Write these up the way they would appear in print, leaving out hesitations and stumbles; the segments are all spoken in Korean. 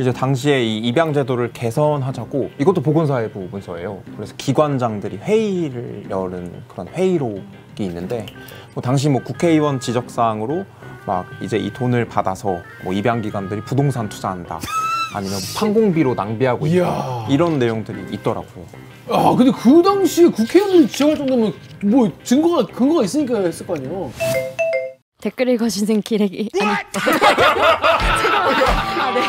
이제 당시에 이 입양 제도를 개선하자고 이것도 보건사회부 문서예요. 그래서 기관장들이 회의를 여는 그런 회의록이 있는데 뭐 당시 뭐 국회의원 지적사항으로 막 이제 이 돈을 받아서 뭐 입양 기관들이 부동산 투자한다. 아니면 판공비로 낭비하고 있다. 이런 내용들이 있더라고요. 아 근데 그 당시에 국회의원들이 지적할 정도면 뭐 근거가 있으니까 했을 거 아니에요. 댓글 읽어주는 기레기 아니 아, 네.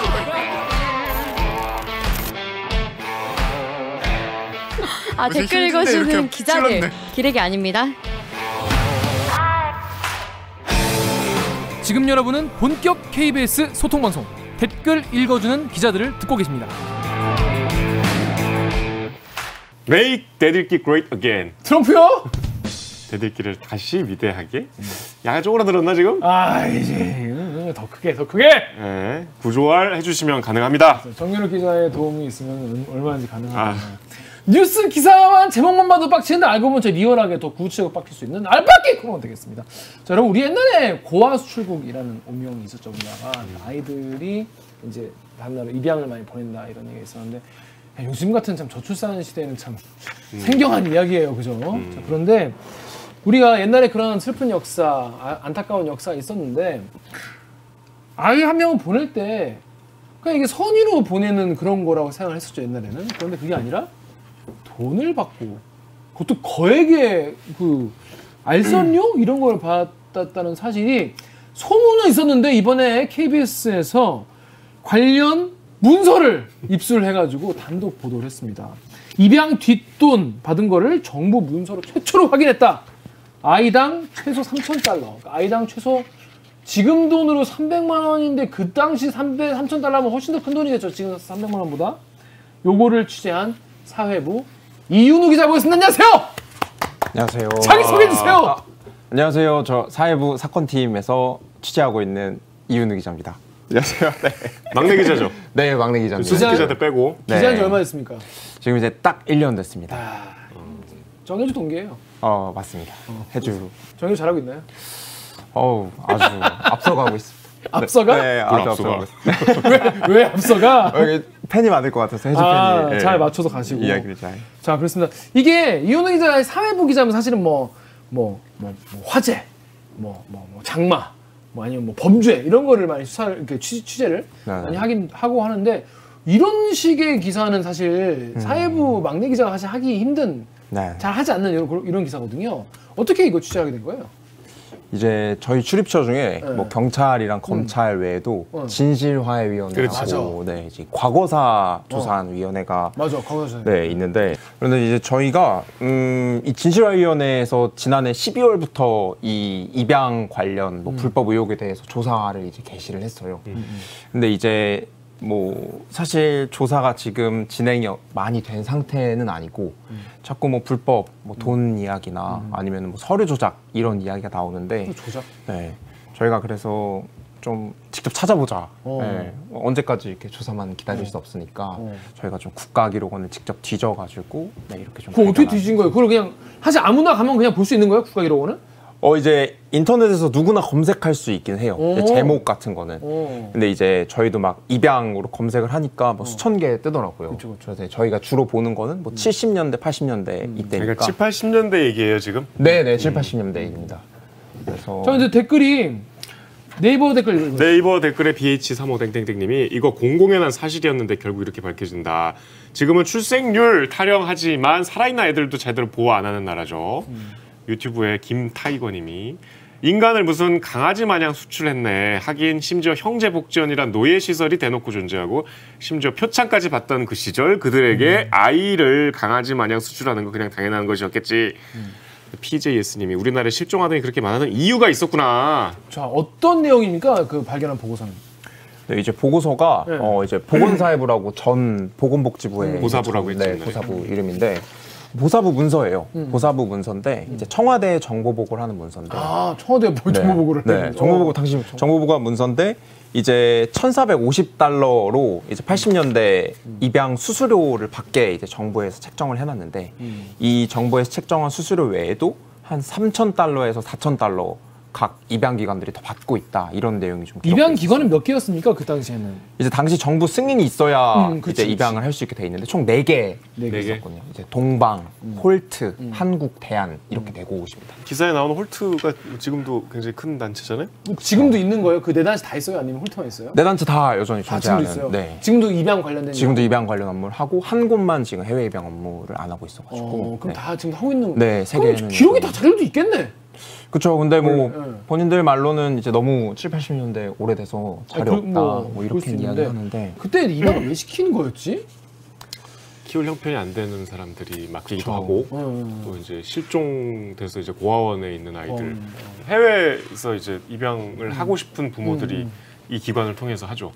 아 댓글 읽어주는 기자들 기레기 아닙니다. 지금 여러분은 본격 KBS 소통방송 댓글 읽어주는 기자들을 듣고 계십니다. Make 대들기 great again. 트럼프요? 대들기를 다시 위대하게? 약간 쪼그라들었나 지금? 아 이제 더 크게 네, 구조화 해주시면 가능합니다. 정윤욱 기자의 도움이 있으면 얼마든지 가능합니다. 뉴스 기사만 제목만 봐도 빡치는데 알고 보면 저 리얼하게 더 구체적으로 빡칠 수 있는 알빡기 코너가 되겠습니다. 자 여러분 우리 옛날에 고아수출국이라는 운명이 있었죠. 우리나라가 아이들이 이제 다른 나라로 입양을 많이 보낸다 이런 얘기가 있었는데 요즘 같은 참 저출산 시대에는 참 생경한 이야기예요, 그죠? 자, 그런데 우리가 옛날에 그런 슬픈 역사, 안타까운 역사가 있었는데 아이 한 명을 보낼 때 그냥 이게 선의로 보내는 그런 거라고 생각을 했었죠, 옛날에는. 그런데 그게 아니라 돈을 받고 그것도 거액의 그 알선료 이런 걸 받았다는 사실이 소문은 있었는데 이번에 KBS에서 관련 문서를 입수해가지고 단독 보도를 했습니다. 입양 뒷돈 받은 거를 정부 문서로 최초로 확인했다. 아이당 최소 3,000달러. 그러니까 아이당 최소 지금 돈으로 300만 원인데 그 당시 3,000달러면 훨씬 더 큰 돈이겠죠. 지금 300만 원보다. 요거를 취재한 사회부 이윤우 기자 모셨습니다. 안녕하세요. 안녕하세요. 자기 소개해 주세요. 안녕하세요. 저 사회부 사건팀에서 취재하고 있는 이윤우 기자입니다. 안녕하세요. 네. 막내 기자죠? 네, 막내 기자입니다. 수석 기자들 빼고. 기자한 지 얼마 됐습니까? 지금 이제 딱 1년 됐습니다. 정해주 동기예요. 맞습니다. 해주. 정해주 잘하고 있나요? 아주 앞서가고 있습니다. 앞서가? 네, 아주 앞서가고 있습니다. 왜 앞서가? 팬이 많을 것 같아서 해주 팬이. 네. 잘 맞춰서 가시고. 이야기를 잘. 자, 그렇습니다. 이게 이윤우 기자의 사회부 기자면 사실은 화재, 장마, 아니면 범죄 이런 거를 많이 이렇게 취재를 많이 하고 하는데 이런 식의 기사는 사실 사회부 막내 기자가 사실 하기 힘든, 잘 하지 않는 이런 기사거든요. 어떻게 이거 취재하게 된 거예요? 이제 저희 출입처 중에 뭐 경찰이랑 검찰 외에도 진실화해위원회라고 이제 과거사 조사하는 위원회가 있는데 그런데 이제 저희가 이 진실화위원회에서 지난해 12월부터 이 입양 관련 불법 의혹에 대해서 조사를 이제 개시를 했어요. 근데 이제 뭐 사실 조사가 지금 진행이 많이 된 상태는 아니고 자꾸 뭐 불법 돈 이야기나 아니면 뭐 서류 조작 이런 이야기가 나오는데 네, 저희가 그래서 좀 직접 찾아보자. 네, 언제까지 이렇게 조사만 기다릴 수 없으니까 저희가 좀 국가기록원을 직접 뒤져가지고 이렇게 좀. 그거 어떻게 뒤진 거예요? 그걸 그냥 사실 아무나 가면 그냥 볼 수 있는 거예요? 국가기록원은? 이제 인터넷에서 누구나 검색할 수 있긴 해요. 제목 같은 거는. 근데 이제 저희도 막 입양으로 검색을 하니까 뭐 수천 개 뜨더라고요. 그래서 저희가 주로 보는 거는 뭐 70년대, 80년대 이때니까. 그러니까 7, 80년대 얘기예요 지금? 네네, 7, 80년대입니다. 그래서. 저 이제 댓글이 네이버 댓글. 네이버 댓글에 BH35땡땡땡님이 이거 공공연한 한 사실이었는데 결국 이렇게 밝혀진다. 지금은 출생률 타령하지만 살아있는 아이들도 제대로 보호 안 하는 나라죠. 유튜브에 김타이거님이 인간을 무슨 강아지 마냥 수출했네. 하긴 심지어 형제복지원이란 노예시설이 대놓고 존재하고 심지어 표창까지 받던 그 시절 그들에게 아이를 강아지 마냥 수출하는 거 그냥 당연한 것이었겠지. PJS님이 우리나라에 실종아동이 그렇게 많은 이유가 있었구나. 자, 어떤 내용입니까? 그 발견한 보고서는? 네, 이제 보고서가 이제 보건사회부라고 전 보건복지부의 보사부라고 했죠. 네, 보사부 이름인데 보사부 문서예요. 보사부 문서인데 이제 청와대 정보보고를 하는 문서인데. 청와대 정보보고를. 네, 정보보고 당시 정보보고가 문서인데 이제 1,450달러로 이제 80년대 입양 수수료를 받게 이제 정부에서 책정을 해놨는데 이 정부에서 책정한 수수료 외에도 한 3,000달러에서 4,000달러 각 입양 기관들이 더 받고 있다 이런 내용이 좀 입양 기관은 몇 개였습니까 그 당시에는? 이제 당시 정부 승인이 있어야 그치, 이제 입양을 할 수 있게 돼 있는데 총 4개 있었거든요. 이제 동방, 홀트, 한국, 대한 이렇게 네 곳입니다. 기사에 나오는 홀트가 지금도 굉장히 큰 단체잖아요. 지금도 있는 거예요? 그 네 단체 다 있어요? 아니면 홀트만 있어요? 네 단체 다 여전히 존재하는. 지금도 있어요? 네. 지금도 입양 관련된. 지금도 입양 관련 업무를 하고 한 곳만 지금 해외 입양 업무를 안 하고 있어가지고. 그럼 다 지금 하고 있는. 네, 세계에는 기록이 다 자료도 있겠네. 그렇죠. 근데 뭐 본인들 말로는 이제 너무 7, 80년대 오래돼서 자료 없다 뭐 이렇게 이야기하는데 그때 입양을 왜 시키는 거였지? 키울 형편이 안 되는 사람들이 맡기기도 하고 또 이제 실종돼서 이제 고아원에 있는 아이들 해외에서 이제 입양을 하고 싶은 부모들이 이 기관을 통해서 하죠.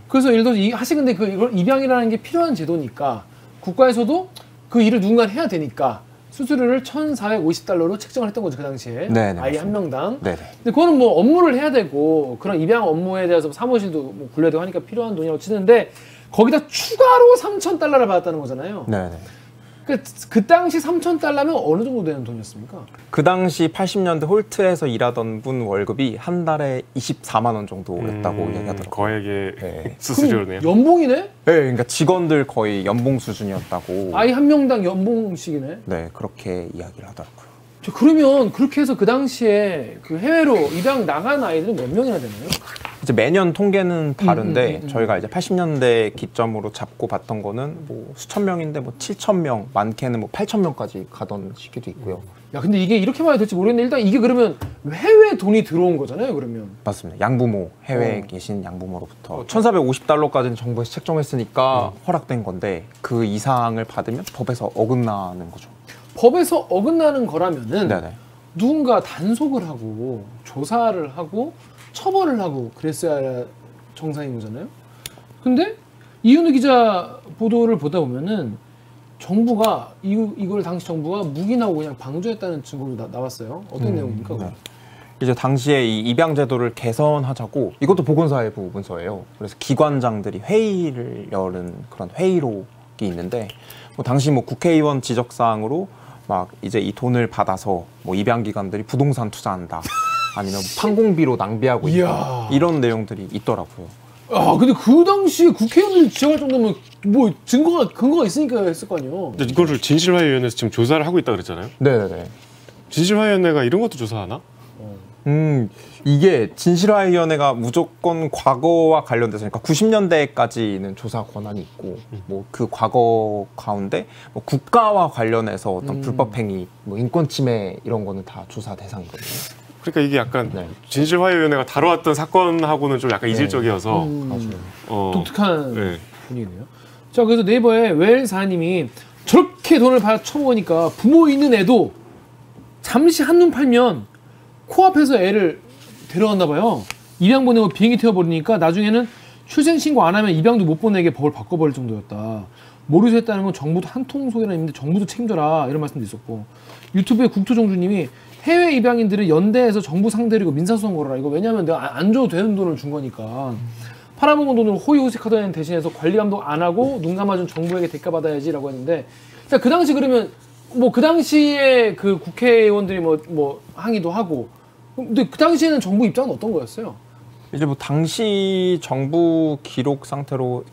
그래서 예를 들어서 사실 근데 이걸 입양이라는 게 필요한 제도니까 국가에서도 그 일을 누군가 해야 되니까 수수료를 1,450달러로 책정을 했던 거죠 그 당시에. 네네, 아이 맞습니다. 한 명당. 네네. 근데 그거는 뭐 업무를 해야 되고 그런 입양 업무에 대해서 사무실도 뭐 굴려야 되고 하니까 필요한 돈이라고 치는데 거기다 추가로 3,000달러를 받았다는 거잖아요. 네네. 그 당시 3,000달러면 어느 정도 되는 돈이었습니까? 그 당시 80년대 홀트에서 일하던 분 월급이 한 달에 24만 원 정도였다고 이야기하더라고요. 거액의 네. 수수료네요. 연봉이네? 네, 그러니까 직원들 거의 연봉 수준이었다고. 아이 한 명당 연봉씩이네? 네, 그렇게 이야기를 하더라고요. 그러면 그렇게 해서 그 당시에 그 해외로 입양 나간 아이들은 몇 명이나 되나요? 이제 매년 통계는 다른데 저희가 이제 80년대 기점으로 잡고 봤던 거는 뭐 수천 명인데 뭐 7천 명, 많게는 뭐 8천 명까지 가던 시기도 있고요. 야, 근데 이게 이렇게 봐야 될지 모르겠는데 일단 이게 그러면 해외 돈이 들어온 거잖아요, 그러면. 맞습니다. 양부모, 해외에 계신 양부모로부터 1,450달러까지는 정부에서 책정했으니까 허락된 건데 그 이상을 받으면 법에서 어긋나는 거죠. 법에서 어긋나는 거라면은 네네. 누군가 단속을 하고 조사를 하고 처벌을 하고 그랬어야 정상인 거잖아요. 근데 이윤우 기자 보도를 보다 보면은 정부가 이걸 당시 정부가 묵인하고 그냥 방조했다는 증거가 나왔어요. 어떤 내용입니까? 네. 이제 당시에 이 입양 제도를 개선하자고 이것도 보건사회부 문서예요. 그래서 기관장들이 회의를 열은 그런 회의록이 있는데 뭐 당시 뭐 국회의원 지적사항으로 막 이제 이 돈을 받아서 뭐 입양 기관들이 부동산 투자한다. 아니면 판공비로 낭비하고 있다. 이런 내용들이 있더라고요. 아, 근데 그 당시에 국회의원들이 지적할 정도면 뭐 근거가 있으니까 했을 거 아니에요. 근데 이거를 진실화위원회에서 지금 조사를 하고 있다 그랬잖아요. 네네네. 진실화위원회가 이런 것도 조사하나? 이게 진실화위원회가 무조건 과거와 관련돼서 그러니까 90년대까지는 조사 권한이 있고 뭐 그 과거 가운데 뭐 국가와 관련해서 어떤 불법 행위, 뭐 인권 침해 이런 거는 다 조사 대상이거든요. 그러니까 이게 약간 진실화위원회가 다뤄왔던 사건하고는 좀 약간 이질적이어서 독특한 분위기네요. 자, 그래서 네이버에 웰사님이 저렇게 돈을 쳐먹으니까 부모 있는 애도 잠시 한눈 팔면 코앞에서 애를 데려갔나 봐요. 입양 보내고 비행기 태워버리니까 나중에는 출생신고 안 하면 입양도 못 보내게 법을 바꿔버릴 정도였다. 모르서 했다는 건 정부도 한통속이라는 의미인데 정부도 책임져라 이런 말씀도 있었고 유튜브에 국토정주님이 해외 입양인들은 연대에서 정부 상대로 민사소송 걸어라. 이거 왜냐면 내가 안 줘도 되는 돈을 준 거니까 팔아먹은 돈으로 호의호식하던 애는 대신해서 관리 감독 안 하고 눈 감아준 정부에게 대가받아야지라고 했는데 그 당시 그러면 뭐 그 당시에 그 국회의원들이 뭐 항의도 하고 근데 그 당시에는 정부 입장은 어떤 거였어요? 이제 뭐 당시 정부 기록 자체로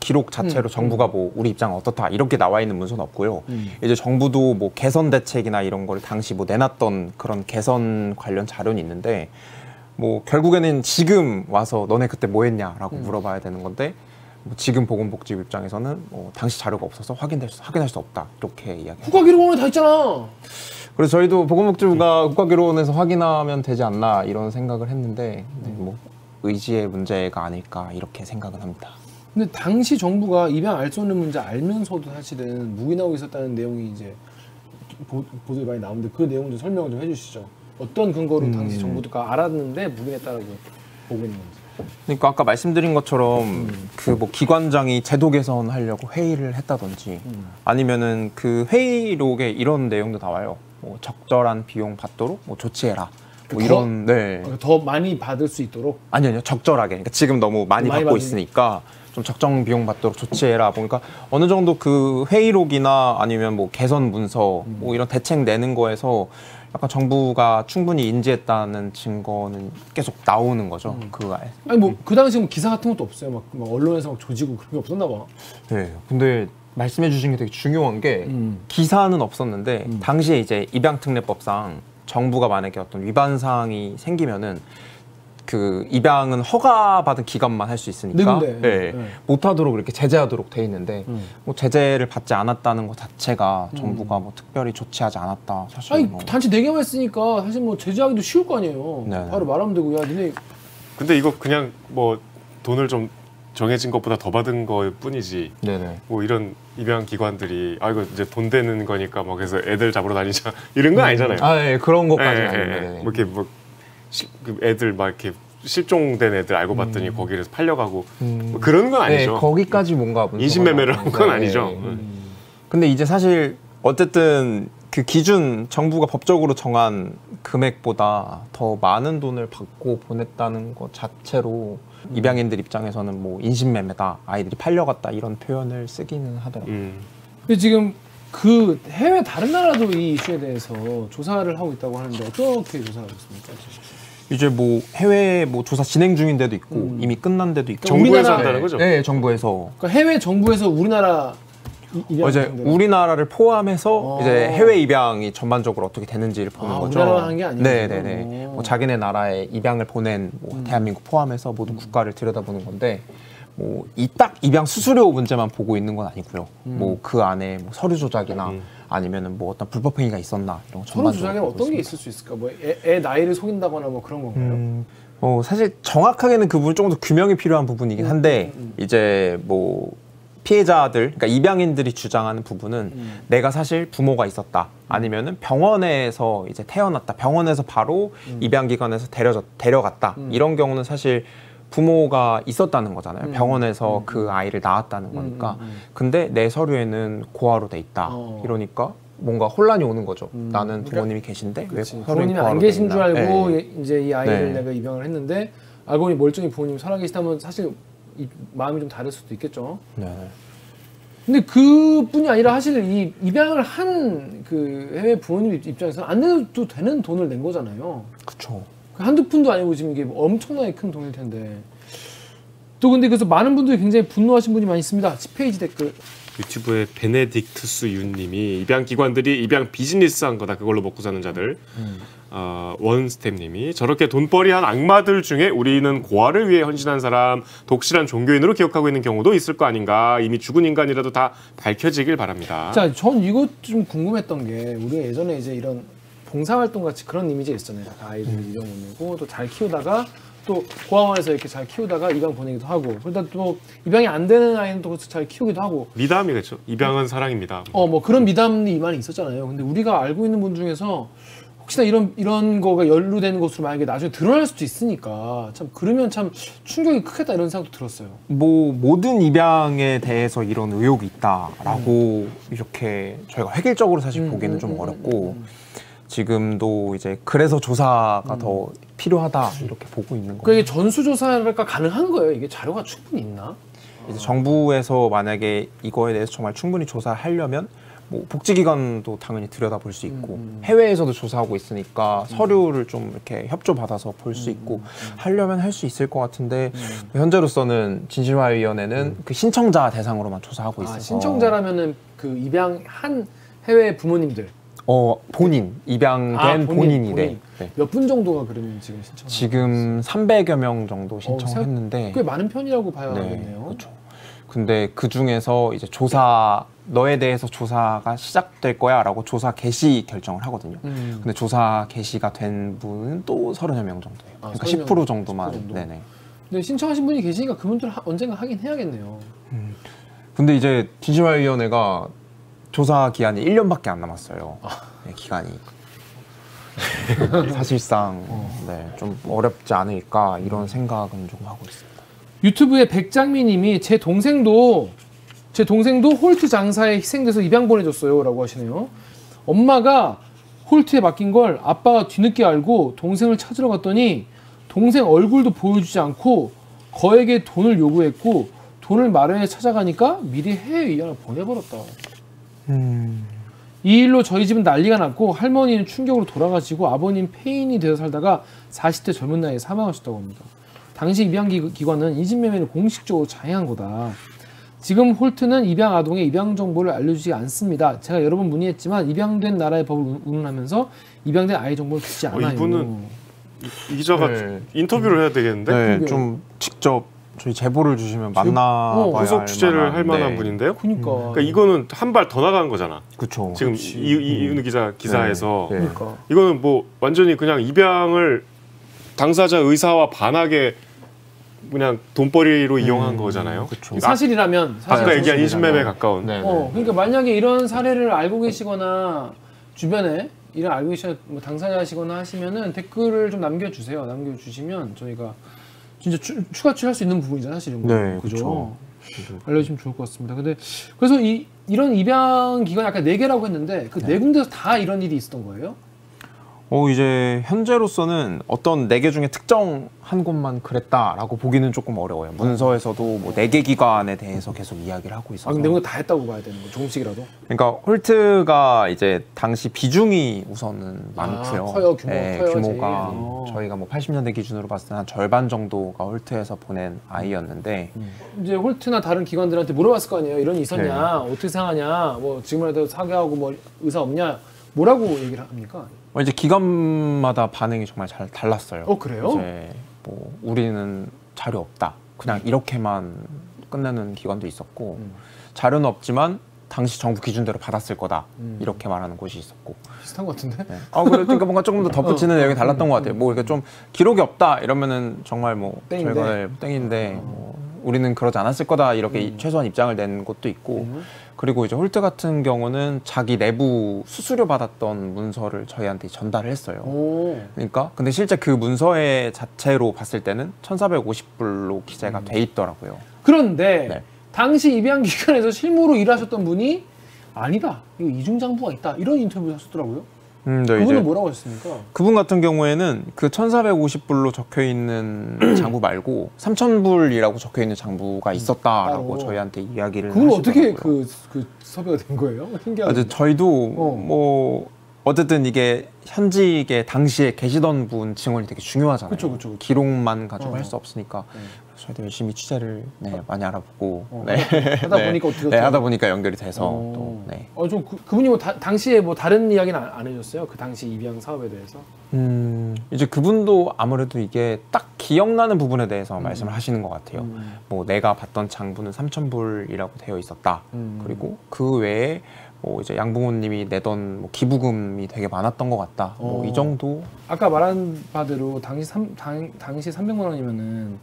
정부가 뭐 우리 입장은 어떻다 이렇게 나와 있는 문서는 없고요. 이제 정부도 뭐 개선 대책이나 이런 걸 당시 뭐 내놨던 그런 개선 관련 자료는 있는데 뭐 결국에는 지금 와서 너네 그때 뭐 했냐라고 물어봐야 되는 건데 뭐 지금 보건복지부 입장에서는 뭐 당시 자료가 없어서 확인할 수 없다 이렇게 이야기합니다. 국가기록원에 다 있잖아. 그래서 저희도 보건복지부가 국가기록원에서 확인하면 되지 않나 이런 생각을 했는데 뭐 의지의 문제가 아닐까 이렇게 생각은 합니다. 근데 당시 정부가 입양 알 수 없는 문제 알면서도 사실은 묵인하고 있었다는 내용이 이제 보도에 많이 나오는데 그 내용 좀 설명을 좀 해주시죠. 어떤 근거로 당시 정부가 알았는데 묵인했다라고 보고 있는 건지. 그러니까 아까 말씀드린 것처럼 그 뭐 기관장이 제도 개선하려고 회의를 했다든지 아니면은 그 회의록에 이런 내용도 나와요. 뭐 적절한 비용 받도록 뭐 조치해라. 뭐 이런 더 많이 받을 수 있도록 아니요 적절하게 그러니까 지금 너무 많이 받고 있으니까 좀 적정 비용 받도록 조치해라 보니까 어느 정도 그 회의록이나 아니면 뭐 개선 문서 뭐 이런 대책 내는 거에서 약간 정부가 충분히 인지했다는 증거는 계속 나오는 거죠. 그거에. 아니 뭐 그 당시 뭐 기사 같은 것도 없어요. 막 언론에서 막 조지고 그런 게 없었나 봐. 네. 근데 말씀해 주신 게 되게 중요한 게 기사는 없었는데 당시에 이제 입양특례법상 정부가 만약에 어떤 위반 사항이 생기면은 그 입양은 허가받은 기관만 할 수 있으니까 못하도록 이렇게 제재하도록 돼 있는데 뭐 제재를 받지 않았다는 것 자체가 정부가 뭐 특별히 조치하지 않았다. 사실 아니 뭐. 단체 4개만 했으니까 사실 뭐 제재하기도 쉬울 거 아니에요. 네네. 바로 말하면 되고 야 니네. 근데 이거 그냥 뭐 돈을 좀 정해진 것보다 더 받은 거일 뿐이지. 네네. 뭐 이런 입양 기관들이 아 이거 이제 돈 되는 거니까 뭐 그래서 애들 잡으러 다니자 이런 건 아니잖아요. 아, 예, 그런 것까지는 아니에요. 뭐 이렇게 뭐 애들 막 이렇게 실종된 애들 알고 봤더니 거기를 팔려가고 뭐 그런 건 아니죠. 네, 거기까지 뭔가 인신매매를 한 건 아니죠. 근데 이제 사실 어쨌든 그 기준 정부가 법적으로 정한 금액보다 더 많은 돈을 받고 보냈다는 것 자체로 입양인들 입장에서는 뭐 인신매매다, 아이들이 팔려갔다 이런 표현을 쓰기는 하더라고요. 근데 지금 그 해외 다른 나라도 이 이슈에 대해서 조사를 하고 있다고 하는데 어떻게 조사하고 있습니까? 이제 뭐 해외 뭐 조사 진행 중인 데도 있고 이미 끝난 데도 있고. 정부에서 한다는 거죠? 네, 정부에서. 그러니까 해외 정부에서 우리나라 이제 우리나라를 포함해서 이제 해외 입양이 전반적으로 어떻게 되는지를 보는 거죠. 우리나라만 한 게 아니고. 네네네. 뭐 자기네 나라에 입양을 보낸 뭐 대한민국 포함해서 모든 국가를 들여다보는 건데 뭐 이 딱 입양 수수료 문제만 보고 있는 건 아니고요. 뭐 그 안에 뭐 서류 조작이나 아니면은 뭐 어떤 불법 행위가 있었나 이런 거 서류 조작에 어떤 게 있을 수 있을까? 뭐 애 나이를 속인다거나 뭐 그런 건가요? 사실 정확하게는 그 부분 조금 더 규명이 필요한 부분이긴 한데 이제 뭐 피해자들, 그러니까 입양인들이 주장하는 부분은 내가 사실 부모가 있었다. 아니면은 병원에서 이제 태어났다. 병원에서 바로 입양기관에서 데려갔다. 이런 경우는 사실 부모가 있었다는 거잖아요. 병원에서 그 아이를 낳았다는 거니까. 근데 내 서류에는 고아로 돼 있다. 이러니까 뭔가 혼란이 오는 거죠. 나는 부모님이 계신데 왜 부모님이 안 계신 줄 알고 이제 이 아이를 내가 입양을 했는데 알고 보니 멀쩡히 부모님 살아계시다면 사실 마음이 좀 다를 수도 있겠죠. 네. 근데 그뿐이 아니라 사실 이 입양을 한 그 해외 부모님 입장에서는 안 내도 되는 돈을 낸 거잖아요. 그렇죠. 한두 푼도 아니고 지금 이게 엄청나게 큰 돈일 텐데. 또 근데 그래서 많은 분들이 굉장히 분노하신 분이 많이 있습니다. 10페이지 댓글. 유튜브에 베네딕투스 윤님이 입양 기관들이 입양 비즈니스 한 거다. 그걸로 먹고 사는 자들. 원스텝님이 저렇게 돈벌이한 악마들 중에 우리는 고아를 위해 헌신한 사람, 독실한 종교인으로 기억하고 있는 경우도 있을 거 아닌가. 이미 죽은 인간이라도 다 밝혀지길 바랍니다. 자, 전 이거 좀 궁금했던 게 우리가 예전에 이제 이런 봉사활동 같이 그런 이미지가 있잖아요. 아이들 입양 보내고 또 잘 키우다가 또 고아원에서 이렇게 잘 키우다가 입양 보내기도 하고 그러다 또 입양이 안 되는 아이는 또 잘 키우기도 하고 미담이겠죠. 입양은 사랑입니다. 뭐 그런 미담이 많이 있었잖아요. 근데 우리가 알고 있는 분 중에서 혹시나 이런 거가 연루되는 것으로 만약에 나중에 드러날 수도 있으니까 참 그러면 참 충격이 크겠다 이런 생각도 들었어요. 뭐 모든 입양에 대해서 이런 의혹이 있다라고 이렇게 저희가 획일적으로 사실 보기는 좀 어렵고 지금도 이제 그래서 조사가 더 필요하다 이렇게 보고 있는 거예요. 그게 전수조사가 가능한 거예요? 이게 자료가 충분히 있나? 이제 정부에서 만약에 이거에 대해서 정말 충분히 조사하려면 뭐 복지기관도 당연히 들여다볼 수 있고 해외에서도 조사하고 있으니까 서류를 좀 이렇게 협조받아서 볼 수 있고 하려면 할 수 있을 것 같은데 현재로서는 진실화위원회는 그 신청자 대상으로만 조사하고 있어서 신청자라면은 그 입양한 해외 부모님들 본인 입양된 본인이 네. 몇 분 정도가 그러면 지금 신청? 지금 300여 명 정도 신청했는데 꽤 많은 편이라고 봐야겠네요. 그렇죠. 근데 그 중에서 이제 너에 대해서 조사가 시작될 거야라고 조사 개시 결정을 하거든요. 근데 조사 개시가 된 분은 또 30여 명 정도예요. 그러니까 10% 정도만. 10% 정도. 네네. 근데 신청하신 분이 계시니까 그분들 언젠가 하긴 해야겠네요. 근데 이제 진실화위원회가 조사 기한이 1년밖에 안 남았어요. 네, 기간이. 사실상 좀 어렵지 않을까 이런 생각은 좀 하고 있습니다. 유튜브에 백장미님이 제 동생도 홀트 장사에 희생돼서 입양 보내줬어요 라고 하시네요. 엄마가 홀트에 맡긴 걸 아빠가 뒤늦게 알고 동생을 찾으러 갔더니 동생 얼굴도 보여주지 않고 거액의 돈을 요구했고 돈을 마련해 찾아가니까 미리 해외 입양을 보내버렸다. 이 일로 저희 집은 난리가 났고 할머니는 충격으로 돌아가시고 아버님 폐인이 되어 살다가 40대 젊은 나이에 사망하셨다고 합니다. 당시 입양기관은 인신매매를 공식적으로 자행한 거다. 지금 홀트는 입양 아동의 입양 정보를 알려주지 않습니다. 제가 여러 번 문의했지만 입양된 나라의 법을 운운하면서 입양된 아이 정보를 주지 않아요. 이분은 이 기자가 인터뷰를 해야 되겠는데? 네, 좀 직접 저희 제보를 주시면 만나봐야 후속 취재를 할 만한 네. 분인데요. 그러니까 이거는 한 발 더 나간 거잖아. 그렇죠. 지금 이은우 기사에서 네. 그러니까. 이거는 뭐 완전히 그냥 입양을 당사자 의사와 반하게 그냥 돈벌이로 이용한 거잖아요. 그쵸. 사실이라면 아까 얘기한 인신매매에 가까운. 네. 그러니까 만약에 이런 사례를 알고 계시거나 주변에 이런 알고 계시는 뭐 당사자시거나 하시면은 댓글을 좀 남겨주세요. 남겨주시면 저희가 진짜 추가 취할 수 있는 부분이잖아요, 사실은. 네, 그죠. 알려주시면 좋을 것 같습니다. 근데 그래서 이런 입양 기관이 아까 4개라고 했는데 그 4군데서 다 이런 일이 있었던 거예요? 이제 현재로서는 어떤 4개 중에 특정 한 곳만 그랬다라고 보기는 조금 어려워요. 문서에서도 뭐 4개 기관에 대해서 계속 이야기를 하고 있어서. 근데 다 했다고 봐야 되는 거, 조금씩이라도. 그러니까 홀트가 이제 당시 비중이 우선은 많고요. 커요, 커요, 규모가 저희가 뭐 80년대 기준으로 봤을 때 한 절반 정도가 홀트에서 보낸 아이였는데 이제 홀트나 다른 기관들한테 물어봤을 거 아니에요. 이런 일 있었냐, 어떻게 생각하냐, 뭐 지금이라도 사과하고 뭐 의사 없냐, 뭐라고 얘기를 합니까? 이제 기관마다 반응이 정말 잘 달랐어요. 그래요? 이제 뭐 우리는 자료 없다. 그냥 이렇게만 끝내는 기관도 있었고 자료는 없지만 당시 정부 기준대로 받았을 거다. 이렇게 말하는 곳이 있었고. 비슷한 것 같은데? 네. 그러니까 뭔가 조금 더 덧붙이는 내용이 달랐던 것 같아요. 뭐 이렇게 좀 기록이 없다 이러면은 정말 뭐 땡인데? 저희가 땡인데 뭐 우리는 그러지 않았을 거다 이렇게 최소한 입장을 낸 곳도 있고. 그리고 이제 홀트 같은 경우는 자기 내부 수수료 받았던 문서를 저희한테 전달을 했어요. 그러니까 근데 실제 그 문서의 자체로 봤을 때는 1,450불로 기재가 돼 있더라고요. 그런데 네. 당시 입양기관에서 실무로 일하셨던 분이 아니다, 이거 이중장부가 있다, 이런 인터뷰를 하셨더라고요. 네, 그분은 이제 뭐라고 하셨습니까? 그분 같은 경우에는 그 1,450불로 적혀 있는 장부 말고 3,000불이라고 적혀 있는 장부가 있었다라고 저희한테 이야기를 그건 하시더라고요. 어떻게 그 섭외가 된 거예요? 신기하네. 저희도 뭐 어쨌든 이게 현직에 당시에 계시던 분 증언이 되게 중요하잖아요. 그쵸. 기록만 가지고 할 수 없으니까 저희도 열심히 취재를 많이 알아보고 하다 보니까 어떻게 하다 보니까 연결이 돼서 또 좀 그분이 뭐 당시에 뭐 다른 이야기는 안 해줬어요? 그 당시 입양 사업에 대해서? 이제 그분도 아무래도 이게 딱 기억나는 부분에 대해서 말씀을 하시는 것 같아요. 뭐 내가 봤던 장부는 3,000불이라고 되어 있었다. 그리고 그 외에 뭐 이제 양부모님이 내던 뭐 기부금이 되게 많았던 것 같다. 뭐 이 정도. 아까 말한 바대로 당시 300만 원이면은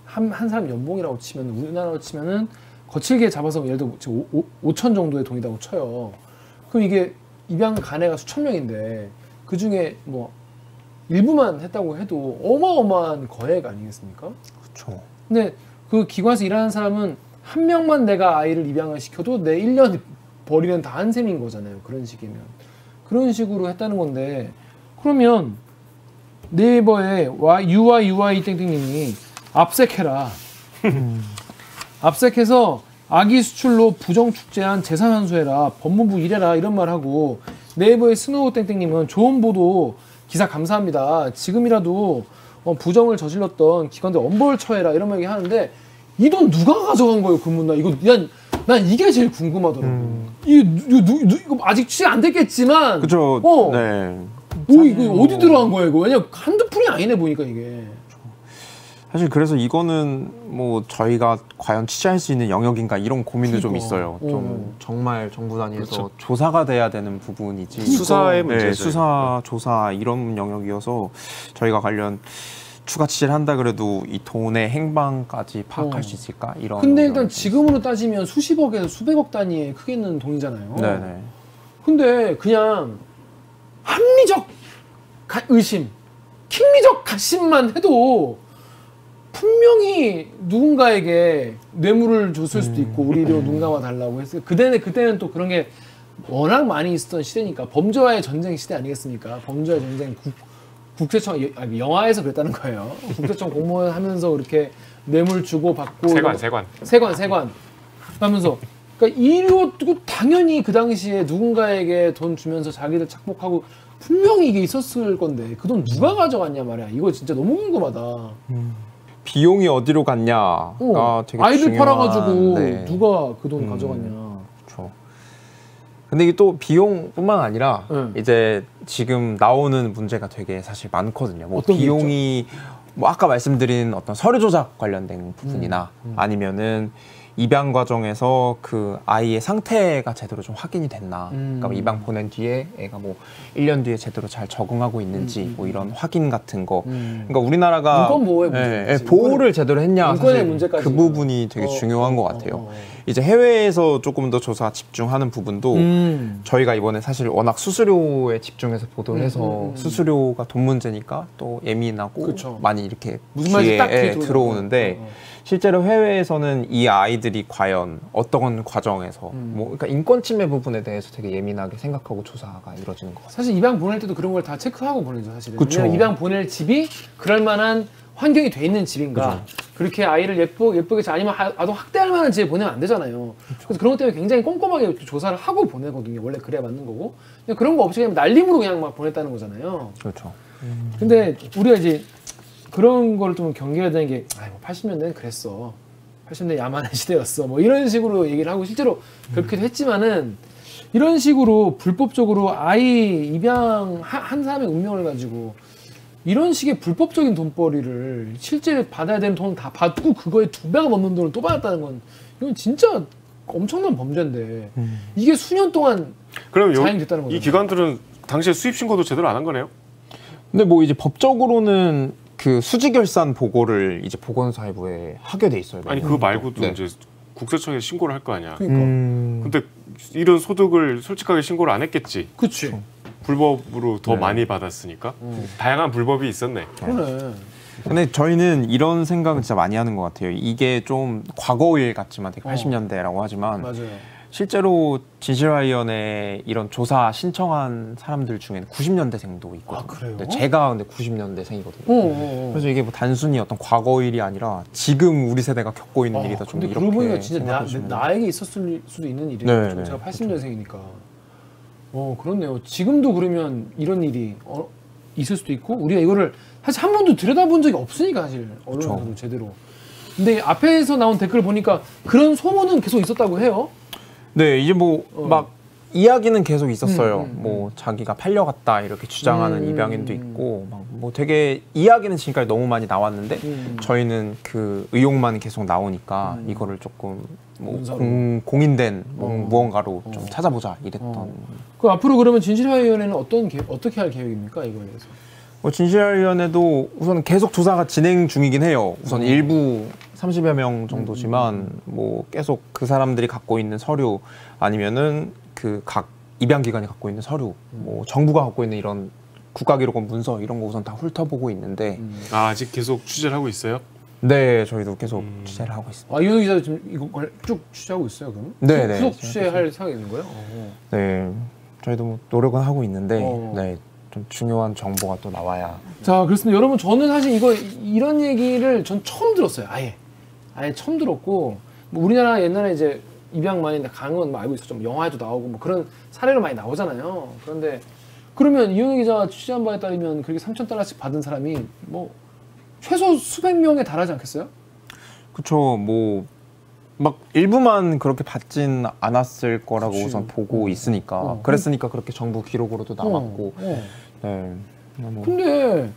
한 사람 연봉이라고 치면 우리나라로 치면은 거칠게 잡아서 예를 들어 5천 정도의 돈이라고 쳐요. 그럼 이게 입양 간애가 수천 명인데 그 중에 뭐 일부만 했다고 해도 어마어마한 거액 아니겠습니까? 그렇죠. 근데 그 기관에서 일하는 사람은 한 명만 내가 아이를 입양을 시켜도 내 1년 벌이는 다 한 셈인 거잖아요. 그런 식이면. 그런 식으로 했다는 건데 그러면 네이버에 UI 땡땡님이 압색해라. 압색해서 아기 수출로 부정축제한 재산 환수해라. 법무부 이래라. 이런 말하고 네이버의 스노우 땡땡님은 좋은 보도 기사 감사합니다. 지금이라도 부정을 저질렀던 기관들 엄벌 처해라. 이런 얘기 하는데 이 돈 누가 가져간 거예요? 그러면 난 이게 제일 궁금하더라고. 이거 아직 취재 안 됐겠지만. 그죠. 네. 이거 어디 들어간 거야 이거? 왜냐 한두 푼이 아니네 보니까 이게. 사실 그래서 이거는 뭐 저희가 과연 취재할 수 있는 영역인가 이런 고민도 좀 있어요. 좀 정말 정부 단위에서 조사가 돼야 되는 부분이지. 수사의 문제죠. 수사, 조사 이런 영역이어서 저희가 관련 추가 취재를 한다 그래도 이 돈의 행방까지 파악할 수 있을까 이런. 근데 일단 지금으로 따지면 수십억에서 수백억 단위의 크게는 돈이잖아요. 네네. 근데 그냥 합리적 의심, 킹리적 가심만 해도 분명히 누군가에게 뇌물을 줬을 수도 있고 우리로 눈 감아 달라고 했어요. 그때는 또 그런 게 워낙 많이 있었던 시대니까 범죄와의 전쟁 시대 아니겠습니까? 범죄와의 전쟁 국세청 영화에서 그랬다는 거예요. 국세청 공무원 하면서 이렇게 뇌물 주고 받고 세관 하면서 그러니까 이것도 당연히 그 당시에 누군가에게 돈 주면서 자기들 착복하고 분명히 이게 있었을 건데 그 돈 누가 가져갔냐 말이야. 이거 진짜 너무 궁금하다. 비용이 어디로 갔냐가 되게 아이들 중요한, 팔아가지고 네. 누가 그 돈 가져갔냐. 그렇죠. 근데 이게 또 비용뿐만 아니라 이제 지금 나오는 문제가 되게 사실 많거든요. 뭐 비용이 뭐 아까 말씀드린 어떤 서류 조작 관련된 부분이나 아니면은 입양 과정에서 그 아이의 상태가 제대로 좀 확인이 됐나. 그러니까 입양 보낸 뒤에 애가 뭐 1년 뒤에 제대로 잘 적응하고 있는지 뭐 이런 확인 같은 거. 그러니까 우리나라가 인권 보호의 문제. 보호를 제대로 했냐. 사실 문제까지. 그 부분이 되게 중요한 것 같아요. 이제 해외에서 조금 더 조사 집중하는 부분도 저희가 이번에 사실 워낙 수수료에 집중해서 보도를 해서 수수료가 돈 문제니까 또 예민하고 그쵸. 많이 이렇게 무슨 말인지 딱 귀에 들어오는데 실제로 해외에서는 이 아이들이 과연 어떤 과정에서 뭐 그러니까 인권 침해 부분에 대해서 되게 예민하게 생각하고 조사가 이루어지는 것 같아요. 사실 입양 보낼 때도 그런 걸 다 체크하고 보내죠, 사실은. 그쵸. 입양 보낼 집이 그럴 만한 환경이 돼 있는 집인가. 그렇게 아이를 예쁘게 아니면 아동 학대할 만한 집에 보내면 안 되잖아요. 그래서 그런 것 때문에 굉장히 꼼꼼하게 조사를 하고 보내거든요. 원래 그래야 맞는 거고. 그냥 그런 거 없이 그냥 날림으로 그냥 막 보냈다는 거잖아요. 그렇죠. 근데 우리가 이제 그런 걸 좀 경계해야 되는 게, 뭐 80년대는 그랬어. 80년대 야만의 시대였어. 뭐 이런 식으로 얘기를 하고 실제로 그렇게도 했지만은 이런 식으로 불법적으로 아이 입양 한 사람의 운명을 가지고 이런 식의 불법적인 돈벌이를 실제 받아야 되는 돈 다 받고 그거에 2배가 넘는 돈을 또 받았다는 건 이건 진짜 엄청난 범죄인데 이게 수년 동안 자행됐다는 거죠. 이 기관들은 당시에 수입 신고도 제대로 안 한 거네요? 근데 뭐 이제 법적으로는 그 수지결산 보고를 이제 보건사회부에 하게 돼 있어요. 아니 그거 말고도 이제 국세청에 신고를 할 거 아니야. 그러니까. 근데 이런 소득을 솔직하게 신고를 안 했겠지. 그치. 불법으로 더 많이 받았으니까. 다양한 불법이 있었네. 그러네. 근데 저희는 이런 생각을 진짜 많이 하는 것 같아요. 이게 좀 과거일 같지만 되게 80년대라고 하지만 맞아요. 실제로 진실화위원회 이런 조사 신청한 사람들 중에는 90년대생도 있거든요. 아, 그래요? 근데 제가 근데 90년대생이거든요. 그래서 이게 뭐 단순히 어떤 과거 일이 아니라 지금 우리 세대가 겪고 있는 일이다. 좀 근데 이렇게 그러고 보니까 진짜 생각하시면 나에게 있었을 수도 있는 일이에요. 네, 제가 80년생이니까. 그렇네요. 지금도 그러면 이런 일이 있을 수도 있고 우리가 이거를 사실 한 번도 들여다본 적이 없으니까 사실 언론에서도 제대로. 근데 앞에서 나온 댓글 보니까 그런 소문은 계속 있었다고 해요. 네, 이제 뭐 막 이야기는 계속 있었어요. 뭐 자기가 팔려갔다 이렇게 주장하는 입양인도 있고 막 뭐 되게 이야기는 지금까지 너무 많이 나왔는데 저희는 그 의혹만 계속 나오니까 이거를 조금 뭐 공인된 무언가로 좀 찾아보자 이랬던. 그 앞으로 그러면 진실화위원회는 어떻게 할 계획입니까 이거에 대해서? 진실화위원회도 우선 계속 조사가 진행 중이긴 해요. 우선 일부 30여 명 정도지만 뭐 계속 그 사람들이 갖고 있는 서류 아니면은 그 각 입양기관이 갖고 있는 서류, 뭐 정부가 갖고 있는 이런 국가기록원 문서 이런 거 우선 다 훑어보고 있는데 아직 계속 취재를 하고 있어요? 네, 저희도 계속 취재를 하고 있습니다. 이현우 기자 지금 이걸 쭉 취재하고 있어요, 그럼? 네, 후속 취재할 생각이 있는 거예요? 네, 저희도 뭐 노력은 하고 있는데 네, 좀 중요한 정보가 또 나와야. 자, 그렇습니다. 여러분, 저는 사실 이런 얘기를 전 처음 들었어요. 아예 처음 들었고, 뭐 우리나라 옛날에 이제 입양 많이 강은 뭐 알고 있었죠. 뭐 영화에도 나오고 뭐 그런 사례로 많이 나오잖아요. 그런데 그러면 이현우 기자가 취재한 바에 따르면 그렇게 $3,000씩 받은 사람이 뭐 최소 수백 명에 달하지 않겠어요? 그렇죠. 뭐 막 일부만 그렇게 받진 않았을 거라고 그치. 우선 보고 있으니까 그랬으니까 그렇게 정부 기록으로도 남았고. 네. 뭐. 근데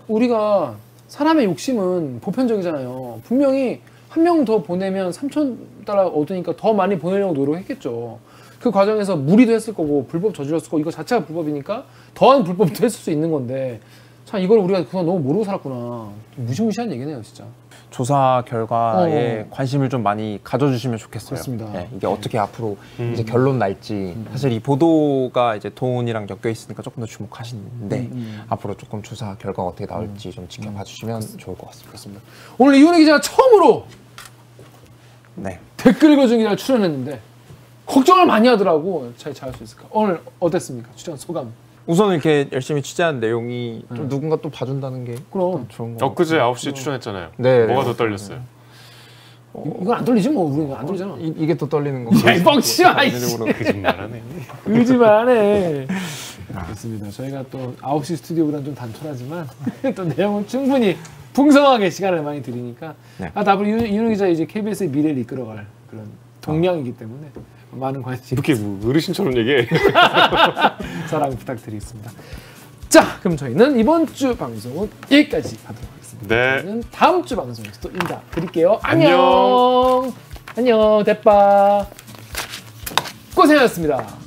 우리가 사람의 욕심은 보편적이잖아요. 분명히 한 명 더 보내면 $3,000 얻으니까 더 많이 보내려고 노력했겠죠. 그 과정에서 무리도 했을 거고 불법 저질렀을 거고 이거 자체가 불법이니까 더한 불법도 했을 수 있는 건데 참 이걸 우리가 그동안 너무 모르고 살았구나. 무시무시한 얘기네요, 진짜. 조사 결과에 관심을 좀 많이 가져주시면 좋겠어요. 그렇습니다. 네, 이게 어떻게 앞으로 이제 결론 날지 사실 이 보도가 이제 돈이랑 엮여 있으니까 조금 더 주목하시는데 앞으로 조금 조사 결과가 어떻게 나올지 좀 지켜봐 주시면 좋을 것 같습니다. 그렇습니다. 오늘 이훈희 기자가 처음으로 댓글 읽어주는 기자를 출연했는데 걱정을 많이 하더라고. 잘 할 수 있을까? 오늘 어땠습니까? 출연 소감. 우선 이렇게 열심히 취재한 내용이 좀 누군가 또 봐준다는 게 그럼 좋은 거. 엊그제 9시에 출연했잖아요. 네. 뭐가 더 떨렸어요? 이건 안 떨리지 뭐 우리는 안 떨리잖아. 이게 또 떨리는 거. 야, 뻥치마. 거짓말하네. 거짓말하네. 그렇습니다. 저희가 또 9시 스튜디오보다는 좀 단촐하지만 또 내용은 충분히 풍성하게 시간을 많이 드리니까 네. 앞으로 이윤호 기자 이제 KBS의 미래를 이끌어갈 그런 동량이기 때문에 많은 관심 이렇게 어르신처럼 얘기해. 사랑 부탁드리겠습니다. 자, 그럼 저희는 이번 주 방송은 여기까지 하도록 하겠습니다. 네. 저희는 다음 주 방송에서 또 인사드릴게요. 안녕. 안녕. 대빠. 고생하셨습니다.